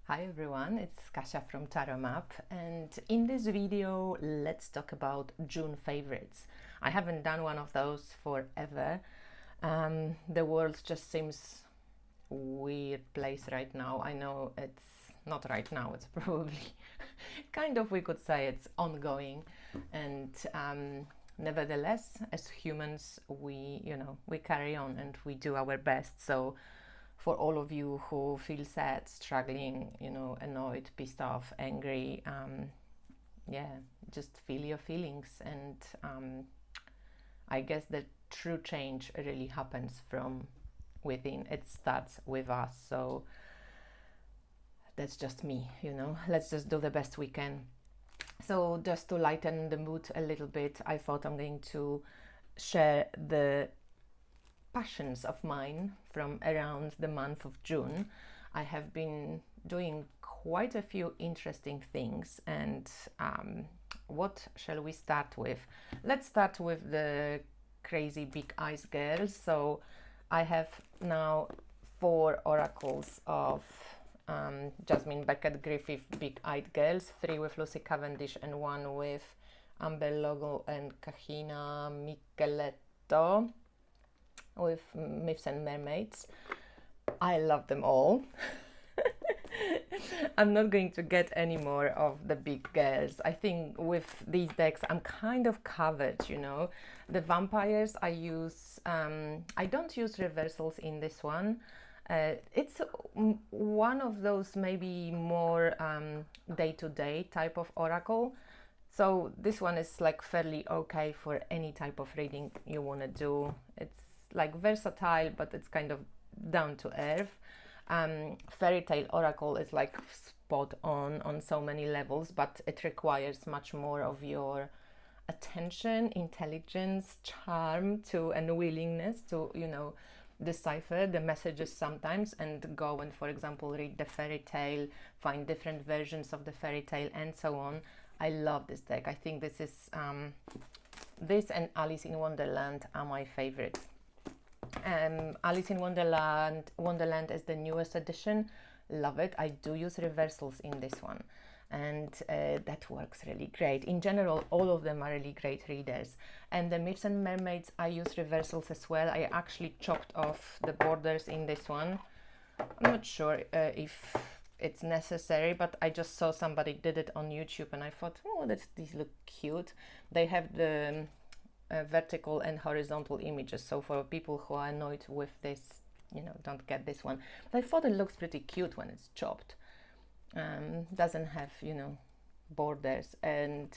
Hi everyone, it's Kasia from Tarot Map, and in this video let's talk about June favorites. I haven't done one of those forever. The world just seems weird place right now. I know it's not right now, it's probably kind of, we could say it's ongoing, and nevertheless as humans we carry on and we do our best. So for all of you who feel sad, struggling, annoyed, pissed off, angry, just feel your feelings. And I guess the true change really happens from within. It starts with us. So that's just me, let's just do the best we can. So just to lighten the mood a little bit, I thought I'm going to share the passions of mine from around the month of June. I have been doing quite a few interesting things, and what shall we start with? Let's start with the crazy big eyes girls. So I have now 4 oracles of Jasmine Beckett Griffith Big Eyed Girls, 3 with Lucy Cavendish and 1 with Amber Logo and Kahina Micheletto with Myths and Mermaids. I love them all. I'm not going to get any more of the big girls. I think with these decks I'm kind of covered, The vampires I use, I don't use reversals in this one. It's one of those maybe more day-to-day type of oracle. So this one is like fairly okay for any type of reading you want to do. It's like versatile, but it's kind of down to earth. Fairy tale oracle is like spot on so many levels, but it requires much more of your attention, intelligence, charm and willingness to decipher the messages sometimes and go and, for example, read the fairy tale, find different versions of the fairy tale and so on. I love this deck. I think this is this and Alice in Wonderland are my favorites. Alice in Wonderland is the newest edition. Love it. I do use reversals in this one, and that works really great. In general, all of them are really great readers. And the Myths and Mermaids, I use reversals as well. I actually chopped off the borders in this one. I'm not sure if it's necessary, but I just saw somebody did it on YouTube and I thought, oh, these look cute. They have the vertical and horizontal images, so for people who are annoyed with this, don't get this one. But I thought it looks pretty cute when it's chopped. Doesn't have borders, and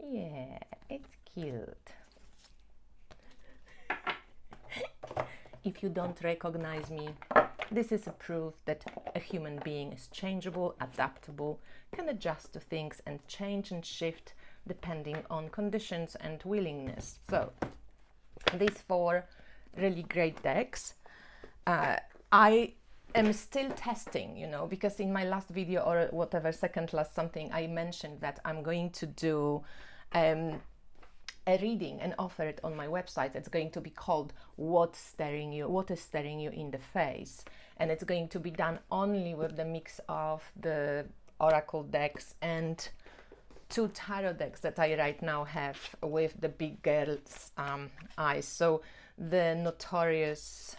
yeah, it's cute. If you don't recognize me, this is a proof that a human being is changeable, adaptable, can adjust to things and change and shift depending on conditions and willingness. So these 4 really great decks. I am still testing, because in my last video or whatever, second last something, I mentioned that I'm going to do a reading and offer it on my website. It's going to be called What is Staring You in the Face, and it's going to be done only with the mix of the oracle decks and 2 tarot decks that I right now have with the big girls' eyes. So the notorious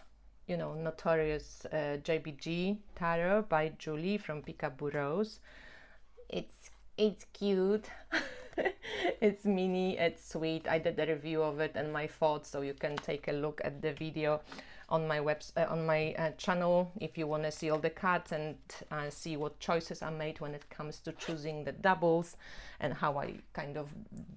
JBG tarot by Julie from Peekaboo Rose. It's cute. It's mini, it's sweet. I did a review of it and my thoughts, so you can take a look at the video on my channel if you want to see all the cards and see what choices are made when it comes to choosing the doubles and how I kind of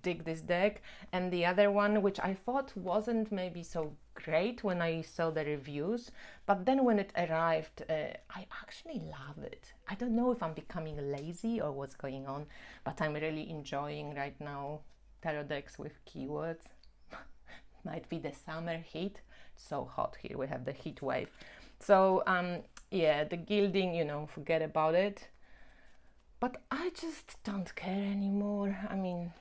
dig this deck. And the other one, which I thought wasn't maybe so great when I saw the reviews, but then when it arrived, I actually love it. I don't know if I'm becoming lazy or what's going on, but I'm really enjoying right now tarot decks with keywords. Might be the summer heat. So hot here, we have the heat wave. So yeah, the gilding, forget about it. But I just don't care anymore. I mean,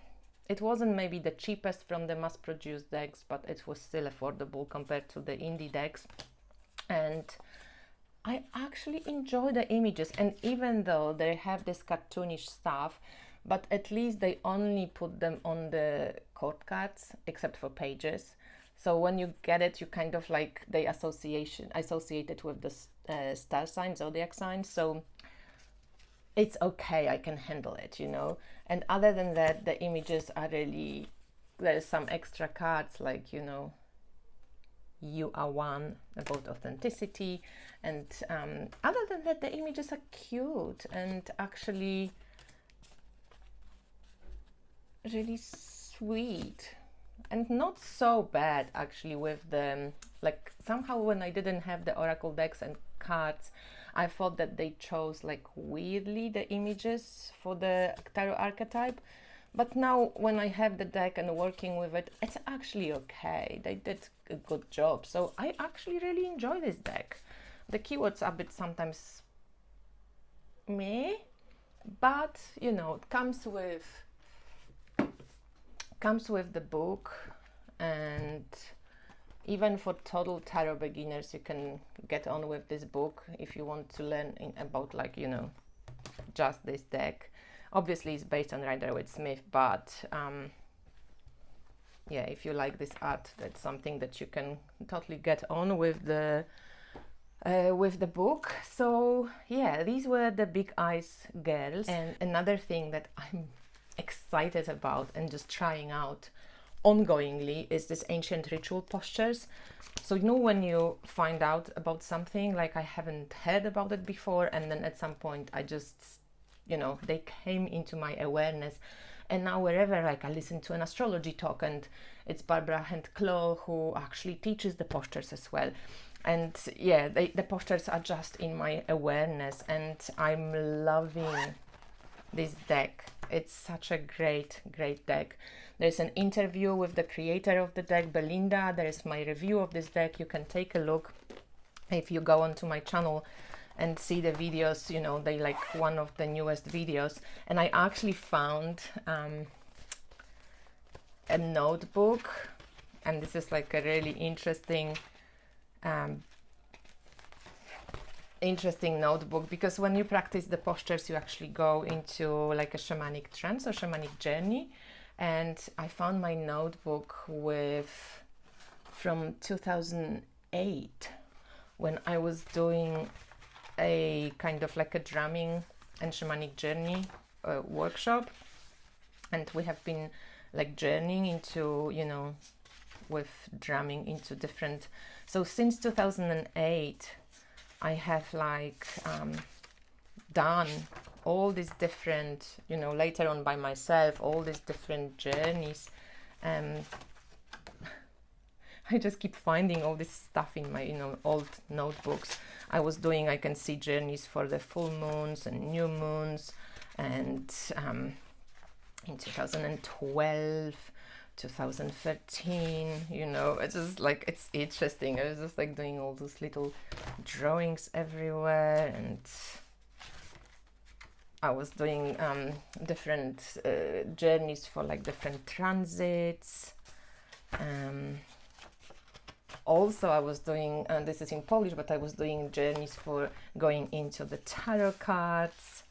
it wasn't maybe the cheapest from the mass-produced decks, but it was still affordable compared to the indie decks. And I actually enjoy the images, and even though they have this cartoonish stuff, but at least they only put them on the chord cards, except for pages. So when you get it, you kind of like they associate it with the star sign, zodiac sign. So it's okay, I can handle it, you know. And other than that, the images are really, there's some extra cards like, you know, you are one, about authenticity. And other than that, the images are cute and actually really sweet and not so bad actually with the, like somehow when I didn't have the oracle decks and cards, I thought that they chose like weirdly the images for the tarot archetype. But now when I have the deck and working with it, it's actually okay. They did a good job. So I actually really enjoy this deck. The keywords are a bit sometimes meh, but you know, it comes with the book. And even for total tarot beginners, you can get on with this book if you want to learn about, like, you know, just this deck. Obviously it's based on Rider-Waite-Smith, but yeah, if you like this art, that's something that you can totally get on with the book. So yeah, these were the Big Eyes girls. And another thing that I'm excited about and just trying out ongoingly is this ancient ritual postures. So you know, when you find out about something, like I haven't heard about it before, and then at some point I just, you know, they came into my awareness, and now wherever, like, I listen to an astrology talk, and it's Barbara Hand-Claw who actually teaches the postures as well. And yeah, the postures are just in my awareness, and I'm loving this deck. It's such a great deck. There's an interview with the creator of the deck, Belinda. There is my review of this deck. You can take a look if you go onto my channel and see the videos. You know, they like one of the newest videos. And I actually found a notebook, and this is like a really interesting notebook, because when you practice the postures, you actually go into like a shamanic trance or shamanic journey. And I found my notebook from 2008, when I was doing a kind of like a drumming and shamanic journey workshop, and we have been like journeying into, you know, with drumming into different. So since 2008 I have like done all these different, you know, later on by myself, all these different journeys. I just keep finding all this stuff in my, you know, old notebooks. I was doing, I can see journeys for the full moons and new moons, and in 2012, 2013, you know, it's just like, it's interesting. I was just like doing all those little drawings everywhere, and I was doing different journeys for like different transits. Also, I was doing, and this is in Polish, but I was doing journeys for going into the tarot cards.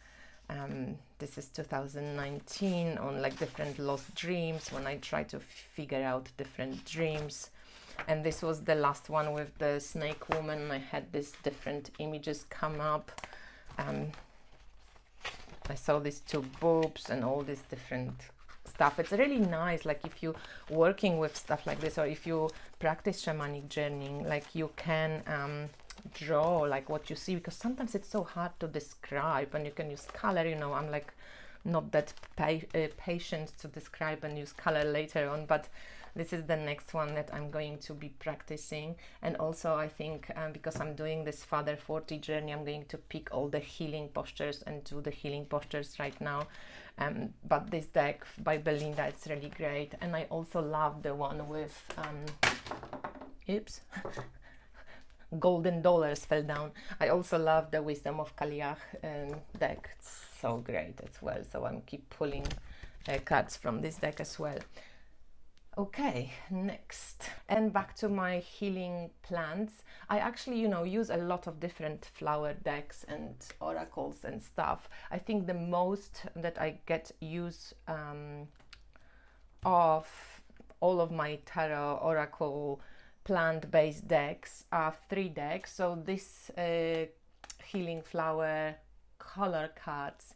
This is 2019 on like different lost dreams, when I try to figure out different dreams. And this was the last one with the snake woman. I had these different images come up. I saw these two boobs and all this different stuff. It's really nice, like if you working with stuff like this, or if you practice shamanic journeying, like you can draw like what you see, because sometimes it's so hard to describe, and you can use color, you know. I'm like not that patient to describe and use color later on, but this is the next one that I'm going to be practicing. And also I think because I'm doing this Father 40 journey, I'm going to pick all the healing postures and do the healing postures right now. But this deck by Belinda, it's really great. And I also love the one with oops, golden dollars fell down. I also love the Wisdom of Kaliach deck. It's so great as well. So I'm keep pulling cards from this deck as well. Okay, next. And back to my healing plants. I actually, use a lot of different flower decks and oracles and stuff. I think the most that I get use of all of my tarot oracle plant-based decks are 3 decks. So this healing flower color cards,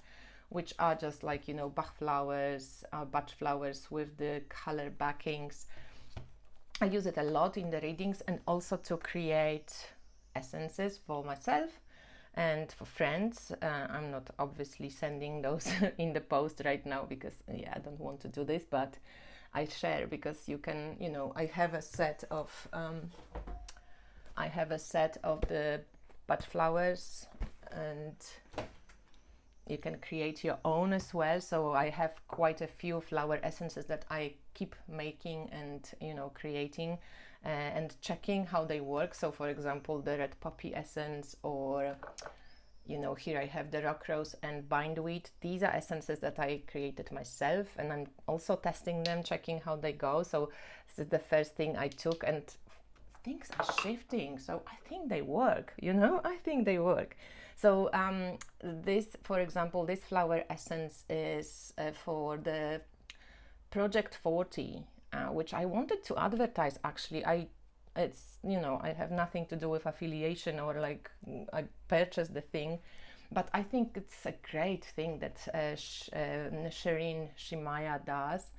which are just like, Bach flowers, Bach flowers with the color backings. I use it a lot in the readings and also to create essences for myself and for friends. I'm not obviously sending those in the post right now because I don't want to do this, but I share because you can, I have a set of the bud flowers, and you can create your own as well. So I have quite a few flower essences that I keep making and creating and checking how they work. So for example, the red poppy essence, or here I have the rock rose and bindweed. These are essences that I created myself, and I'm also testing them, checking how they go. So this is the first thing I took, and things are shifting, so I think they work. I think they work. So this, for example, this flower essence is for the Project 40, which I wanted to advertise. Actually, I have nothing to do with affiliation or like I purchased the thing, but I think it's a great thing that Shireen Shimaya does.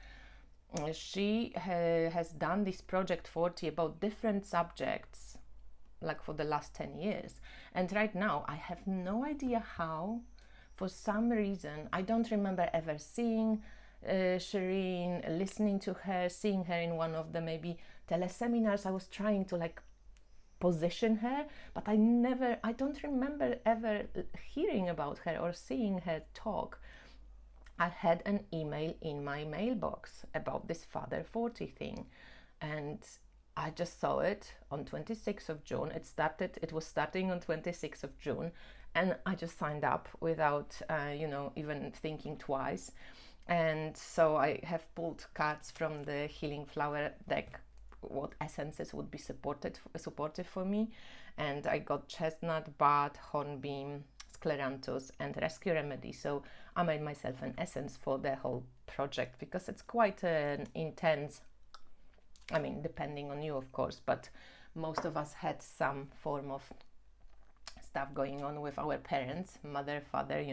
She has done this Project 40 about different subjects like for the last 10 years. And right now I have no idea how. For some reason, I don't remember ever seeing Shireen, listening to her, seeing her in one of the maybe teleseminars. I was trying to like position her, but I don't remember ever hearing about her or seeing her talk. I had an email in my mailbox about this Father 40 thing, and I just saw it on 26th of June. It was starting on 26th of June, and I just signed up without, even thinking twice. And so I have pulled cards from the Healing Flower deck, what essences would be supportive for me. And I got chestnut, bud, hornbeam, scleranthus, and rescue remedy. So I made myself an essence for the whole project because it's quite an intense, depending on you, of course, but most of us had some form of stuff going on with our parents, mother, father,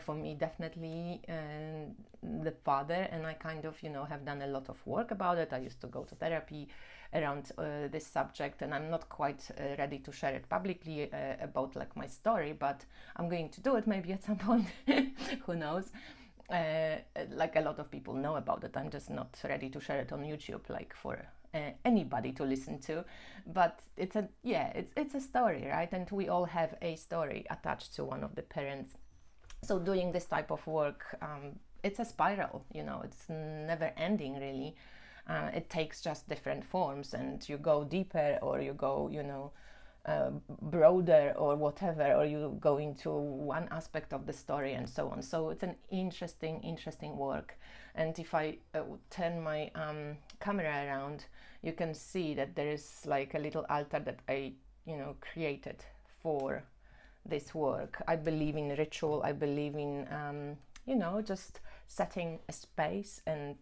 for me, definitely the father, and I kind of, have done a lot of work about it. I used to go to therapy around this subject, and I'm not quite ready to share it publicly about like my story, but I'm going to do it maybe at some point. Who knows? Like a lot of people know about it. I'm just not ready to share it on YouTube, like for anybody to listen to. But it's a story, right? And we all have a story attached to one of the parents. So doing this type of work, it's a spiral. It's never ending, really. It takes just different forms, and you go deeper, or you go, broader, or whatever, or you go into one aspect of the story and so on. So it's an interesting work. And if I turn my camera around, you can see that there is like a little altar that I created for this work. I believe in ritual. I believe in just setting a space and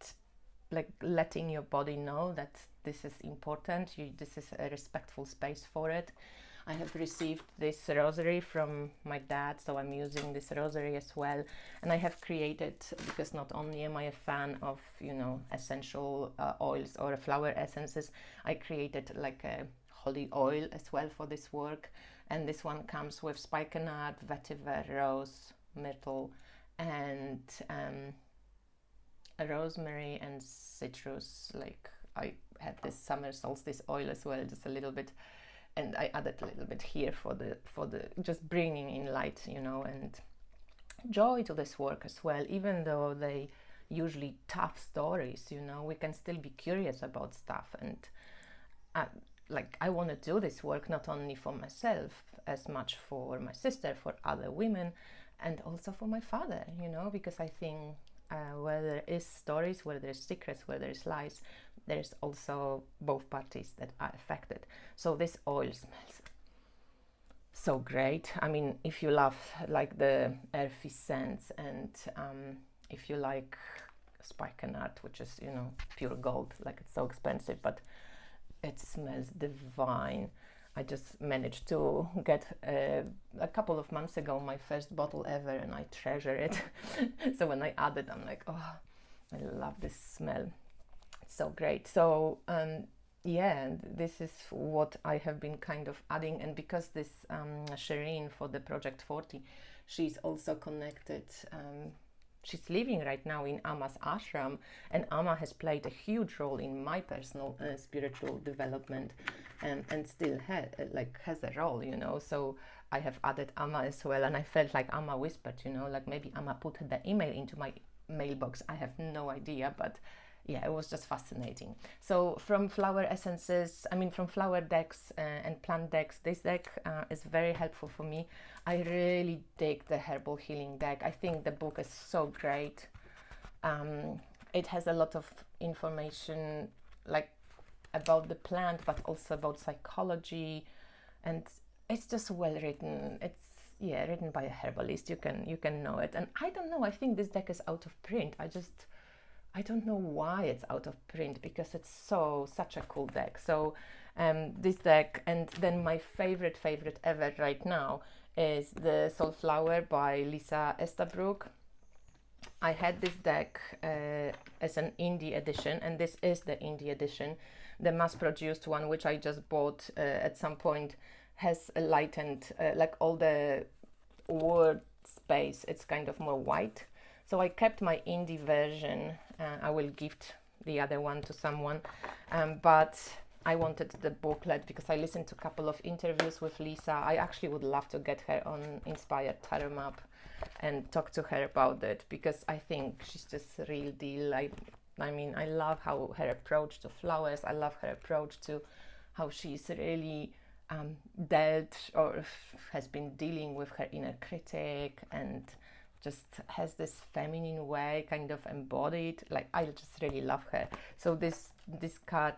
like letting your body know that this is important. This is a respectful space for it. I have received this rosary from my dad, so I'm using this rosary as well. And I have created, because not only am I a fan of essential oils or flower essences, I created like a holy oil as well for this work. And this one comes with spikenard, vetiver, rose, myrtle, and rosemary and citrus. Like I had this summer solstice oil as well, just a little bit, and I added a little bit here for the just bringing in light, and joy to this work as well. Even though they usually tough stories, we can still be curious about stuff. And I want to do this work not only for myself, as much for my sister, for other women, and also for my father, because I think where there is stories, where there's secrets, where there's lies, there's also both parties that are affected. So this oil smells so great. I mean, if you love like the earthy scents, and if you like spikenard, which is, you know, pure gold, like it's so expensive, but it smells divine. I just managed to get a couple of months ago my first bottle ever, and I treasure it. So when I add it, I'm like, oh, I love this smell. It's so great. So yeah, this is what I have been kind of adding. And because this Shireen for the Project 40, she's also connected. She's living right now in Amma's ashram, and Amma has played a huge role in my personal spiritual development, and still has a role, you know. So I have added Amma as well, and I felt like Amma whispered, you know, like maybe Amma put the email into my mailbox. I have no idea, but yeah, it was just fascinating. So from flower essences, I mean, from flower decks and plant decks, this deck is very helpful for me. I really dig the Herbal Healing deck. I think the book is so great. It has a lot of information, like about the plant, but also about psychology, and it's just well written. It's written by a herbalist. You can know it. And I don't know, I think this deck is out of print. I don't know why it's out of print, because it's such a cool deck. So this deck, and then my favorite ever right now is the Soulflower by Lisa Estabrook. I had this deck as an indie edition, and this is the indie edition. The mass-produced one, which I just bought at some point, has a lightened, like all the word space, it's kind of more white. So I kept my indie version. I will gift the other one to someone. But I wanted the booklet because I listened to a couple of interviews with Lisa. I actually would love to get her on Inspired Tarot Map and talk to her about it, because I think she's just a real deal. I mean, I love how her approach to flowers. I love her approach to how she's really dealt or has been dealing with her inner critic, and just has this feminine way kind of embodied. Like, I just really love her. So this card,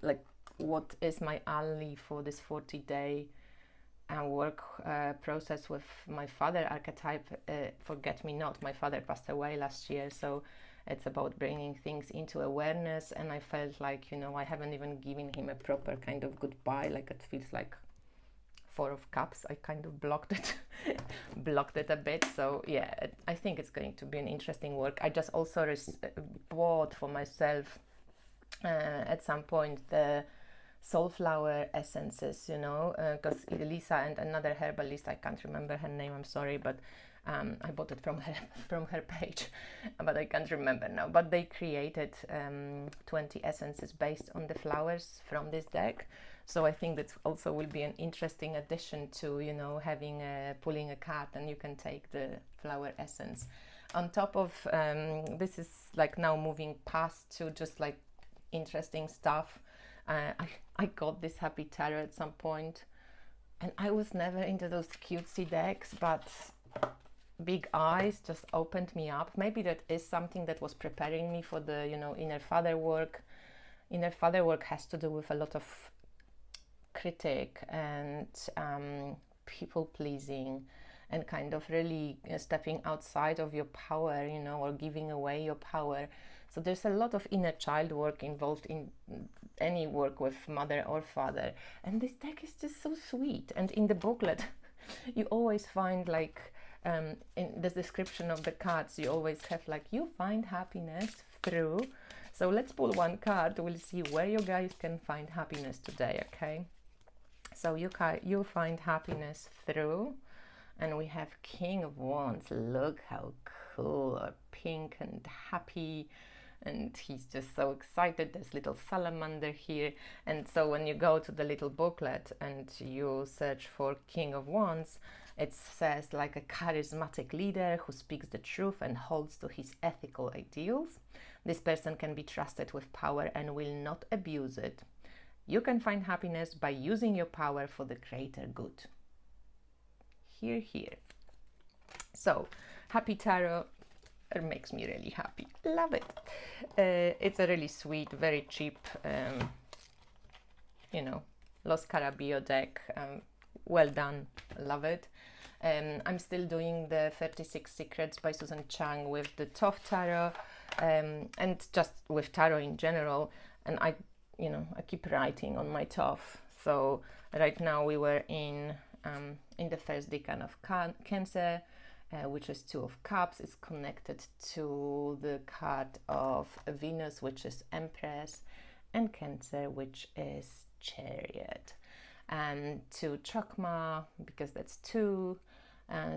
like, what is my ally for this 40-day work process with my father archetype, Forget Me Not. My father passed away last year, so it's about bringing things into awareness, and I felt like, you know, I haven't even given him a proper kind of goodbye. Like, it feels like Four of Cups. I kind of blocked it a bit. So yeah, I think it's going to be an interesting work. I just also bought for myself at some point the Soulflower essences, you know, because Lisa and another herbalist, I can't remember her name, I'm sorry, but I bought it from her page, but I can't remember now. But they created 20 essences based on the flowers from this deck. So I think that also will be an interesting addition to, you know, having pulling a card and you can take the flower essence. On top of this is like now moving past to just like interesting stuff. I got this Happy Tarot at some point, and I was never into those cutesy decks, but Big Eyes just opened me up. Maybe that is something that was preparing me for the, you know, inner father work. Inner father work has to do with a lot of critic and people pleasing, and kind of really stepping outside of your power, you know, or giving away your power. So there's a lot of inner child work involved in any work with mother or father. And this deck is just so sweet. And in the booklet, you always find like, in the description of the cards, you always have like, you find happiness through. So let's pull one card. We'll see where you guys can find happiness today, okay? So you find happiness through, and we have King of Wands. Look how cool, pink and happy, and he's just so excited. There's little salamander here. And so when you go to the little booklet and you search for King of Wands, it says like a charismatic leader who speaks the truth and holds to his ethical ideals. This person can be trusted with power and will not abuse it. You can find happiness by using your power for the greater good. Here. So, Happy Tarot, It makes me really happy. Love it. It's a really sweet, very cheap, you know, Los Carabio deck. Well done. Love it. I'm still doing the 36 Secrets by Susan Chang with the Tough Tarot, and just with tarot in general. And I keep writing on my Tough. So right now we were in the first decan of Cancer, which is Two of Cups. It's connected to the card of Venus, which is Empress, and Cancer, which is Chariot. And to Chakma, because that's two.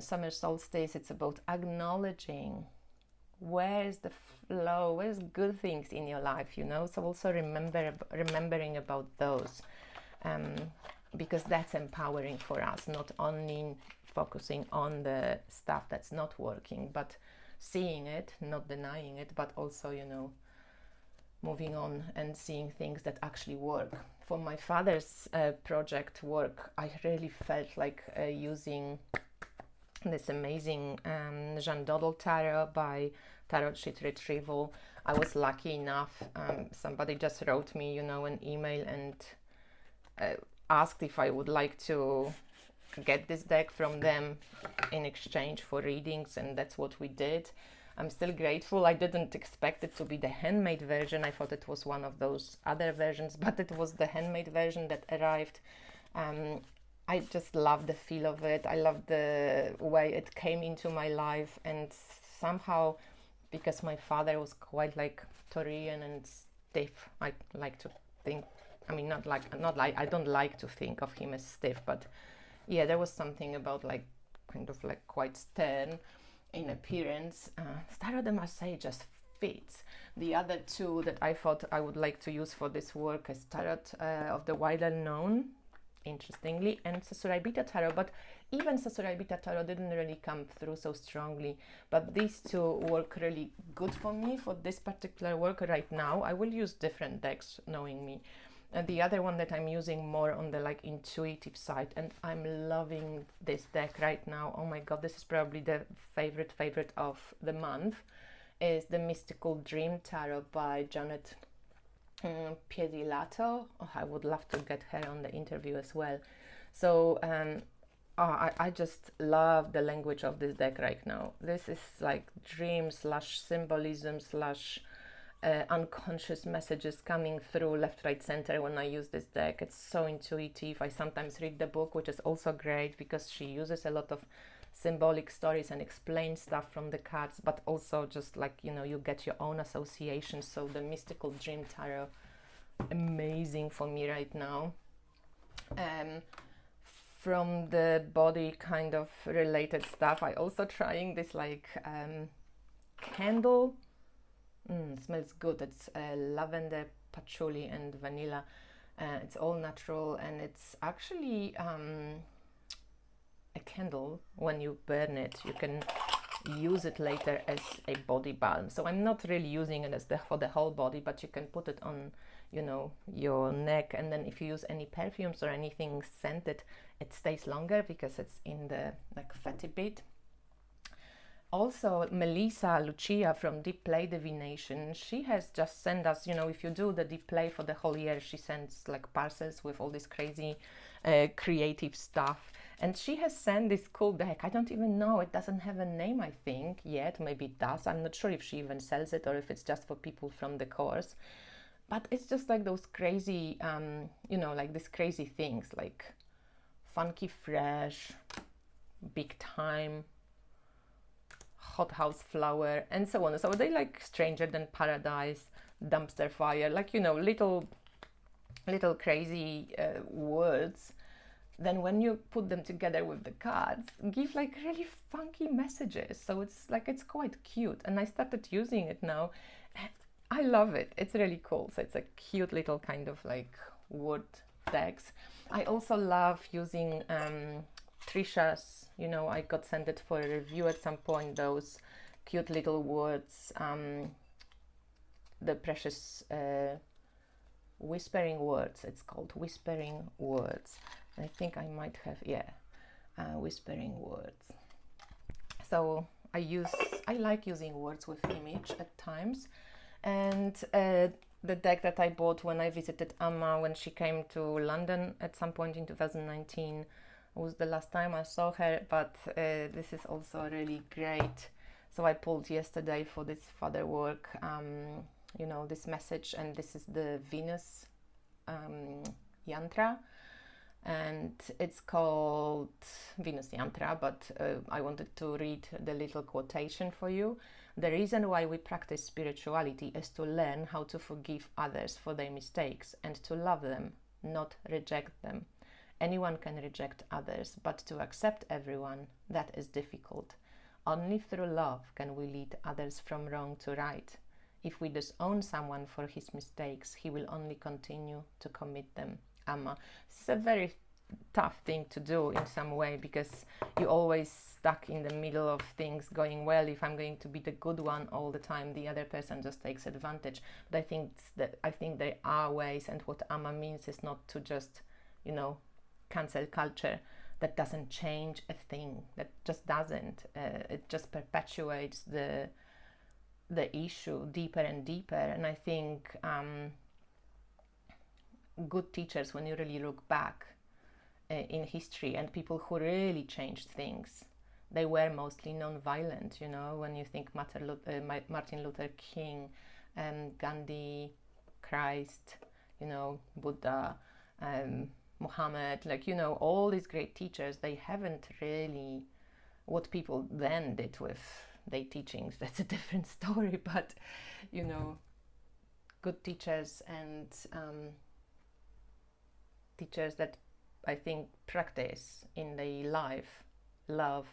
Summer solstice, it's about acknowledging where's the flow, where's good things in your life, So also remembering about those, because that's empowering for us, not only focusing on the stuff that's not working, but seeing it, not denying it, but also, moving on and seeing things that actually work. For my father's project work, I really felt like using this amazing Doddle Tarot by Tarot Sheet Retrieval. I was lucky enough, somebody just wrote me, an email and asked if I would like to get this deck from them in exchange for readings, and that's what we did. I'm still grateful. I didn't expect it to be the handmade version. I thought it was one of those other versions, but it was the handmade version that arrived. I just love the feel of it. I love the way it came into my life, and somehow, because my father was quite like Taurian and stiff, I like to think, I don't like to think of him as stiff, but yeah, there was something about like kind of like quite stern in appearance. Tarot de Marseille just fits. The other two that I thought I would like to use for this work is Tarot of the Wild Unknown, interestingly, and Sasuraibita Tarot, but even Sasuraibita Tarot didn't really come through so strongly, but these two work really good for me for this particular work right now. I will use different decks, knowing me. And the other one that I'm using more on the like intuitive side, and I'm loving this deck right now. Oh my god, this is probably the favorite of the month, is the Mystical Dream Tarot by Janet Piedilato. Oh, I would love to get her on the interview as well. So I just love the language of this deck right now. This is like dream slash symbolism slash unconscious messages coming through left, right, center when I use this deck. It's so intuitive. I sometimes read the book, which is also great because she uses a lot of symbolic stories and explains stuff from the cards, but also just like, you get your own associations. So the Mystical Dream Tarot, amazing for me right now. From the body kind of related stuff, I also trying this like candle. Smells good. It's lavender, patchouli and vanilla. It's all natural, and it's actually a candle. When you burn it, you can use it later as a body balm. So I'm not really using it as for the whole body, but you can put it on, your neck, and then if you use any perfumes or anything scented, it stays longer because it's in the like fatty bit. Also, Melissa Lucia from Deep Play Divination, she has just sent us, if you do the Deep Play for the whole year, she sends like parcels with all this crazy creative stuff. And she has sent this cool deck. I don't even know. It doesn't have a name, I think, yet. Maybe it does. I'm not sure if she even sells it or if it's just for people from the course. But it's just like those crazy, like these crazy things, like funky fresh, big time, hothouse flower, and so on. So they like Stranger Than Paradise, Dumpster Fire, like, little crazy words. Then when you put them together with the cards, give like really funky messages. So it's quite cute. And I started using it now. I love it. It's really cool. So it's a cute little kind of like word decks. I also love using Trisha's, I got sent it for a review at some point, those cute little words, the precious whispering words. It's called Whispering Words. I think I might have, whispering words. So I like using words with image at times, and the deck that I bought when I visited Amma when she came to London at some point in 2019 was the last time I saw her, but this is also really great. So I pulled yesterday for this further work, you know, this message, and this is the Venus yantra, and it's called Venus yantra, but I wanted to read the little quotation for you. The reason why we practice spirituality is to learn how to forgive others for their mistakes and to love them, not reject them. Anyone can reject others, but to accept everyone, that is difficult. Only through love can we lead others from wrong to right. If we disown someone for his mistakes, he will only continue to commit them. Amma. This is a very tough thing to do in some way, because you're always stuck in the middle of things going well. If I'm going to be the good one all the time, the other person just takes advantage. But I think there are ways, and what Amma means is not to just, you know, cancel culture. That doesn't change a thing. That just doesn't. It just perpetuates the issue deeper and deeper. And I think good teachers, when you really look back in history, and people who really changed things, they were mostly non-violent. You know, when you think Martin Luther King, Gandhi, Christ, you know, Buddha, Muhammad, like, you know, all these great teachers, they haven't really, what people then did with their teachings, that's a different story. But, you know, good teachers, and teachers that I think practice in their life love,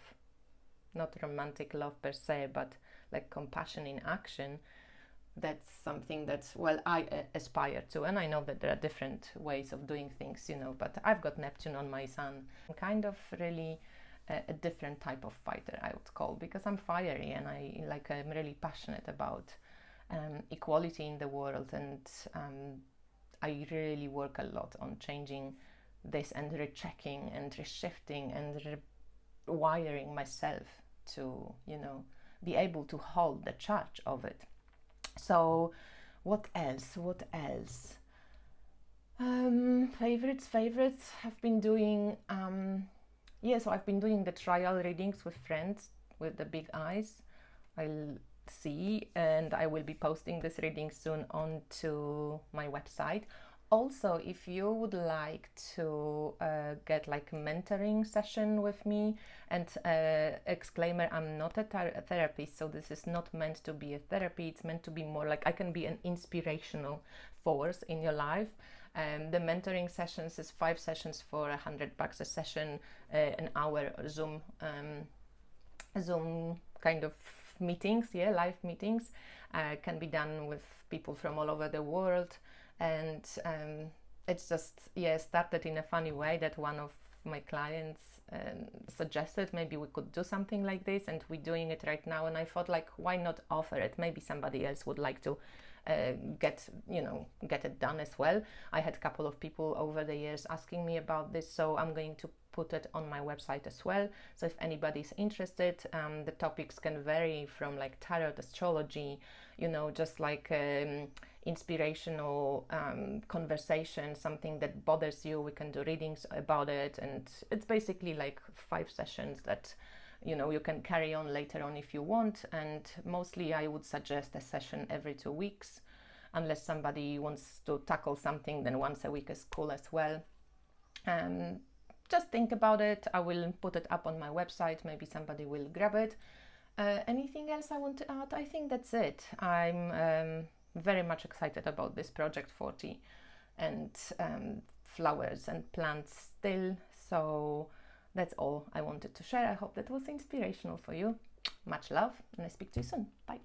not romantic love per se, but like compassion in action. That's something that's, well, I aspire to. And I know that there are different ways of doing things, you know, but I've got Neptune on my sun. I'm kind of really a different type of fighter, I would call, because I'm fiery, and I'm really passionate about equality in the world, and I really work a lot on changing this and rechecking and reshifting and rewiring myself to, you know, be able to hold the charge of it. So what else? Favorites. I've been doing, so I've been doing the trial readings with friends with the big eyes. I'll see, and I will be posting this reading soon onto my website. Also, if you would like to get like a mentoring session with me, and exclaimer, I'm not a therapist, so this is not meant to be a therapy. It's meant to be more like I can be an inspirational force in your life. The mentoring sessions is 5 sessions for $100 a session, an hour Zoom kind of meetings, live meetings, can be done with people from all over the world. And it's just started in a funny way that one of my clients suggested maybe we could do something like this, and we're doing it right now. And I thought, like, why not offer it? Maybe somebody else would like to get it done as well. I had a couple of people over the years asking me about this, so I'm going to put it on my website as well. So if anybody's interested, the topics can vary from like tarot, astrology, you know, just like inspirational conversation, something that bothers you, we can do readings about it. And it's basically like 5 sessions that, you know, you can carry on later on if you want. And mostly I would suggest a session every 2 weeks, unless somebody wants to tackle something, then once a week is cool as well. Just think about it. I will put it up on my website, maybe somebody will grab it. Anything else I want to add? I think that's it. I'm very much excited about this Project 40 and flowers and plants still. So that's all I wanted to share. I hope that was inspirational for you. Much love, and I speak to you soon. Bye.